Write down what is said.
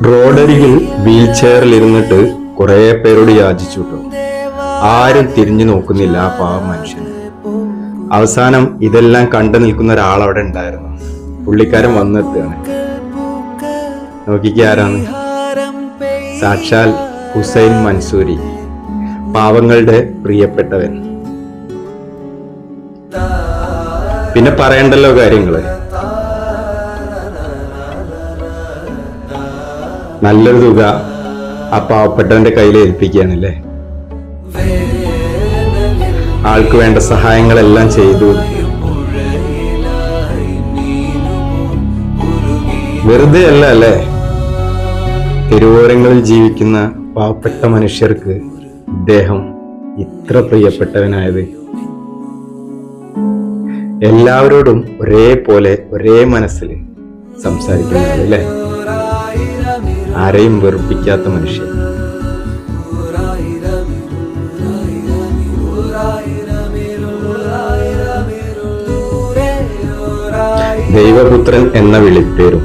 റോഡരികിൽ വീൽ ചെയറിൽ ഇരുന്നിട്ട് കുറെ പേരോട് യാചിച്ചു കേട്ടോ. ആരും തിരിഞ്ഞു നോക്കുന്നില്ല ആ പാവം മനുഷ്യൻ. അവസാനം ഇതെല്ലാം കണ്ടു നിൽക്കുന്ന ഒരാൾ അവിടെ ഉണ്ടായിരുന്നു. പുള്ളിക്കാരൻ വന്നെത്തുകയാണ്. നോക്കിക്ക് ആരാണ്? സാക്ഷാൽ ഹുസൈൻ മൻസൂരി, പാവങ്ങളുടെ പ്രിയപ്പെട്ടവൻ. പിന്നെ പറയണ്ടല്ലോ കാര്യങ്ങള്. നല്ലൊരു തുക ആ പാവപ്പെട്ടവന്റെ കയ്യിൽ ഏൽപ്പിക്കുകയാണല്ലേ. ആൾക്ക് വേണ്ട സഹായങ്ങളെല്ലാം ചെയ്തു. വെറുതെ അല്ല അല്ലേ തെരുവോരങ്ങളിൽ ജീവിക്കുന്ന പാവപ്പെട്ട മനുഷ്യർക്ക് ഇദ്ദേഹം ഇത്ര പ്രിയപ്പെട്ടവനായത്. എല്ലാവരോടും ഒരേപോലെ ഒരേ മനസ്സിൽ സംസാരിക്കുന്നത് അല്ലേ. ആരെയും വെറുപ്പിക്കാത്ത മനുഷ്യൻ. ദൈവപുത്രൻ എന്ന വിളിപ്പേരും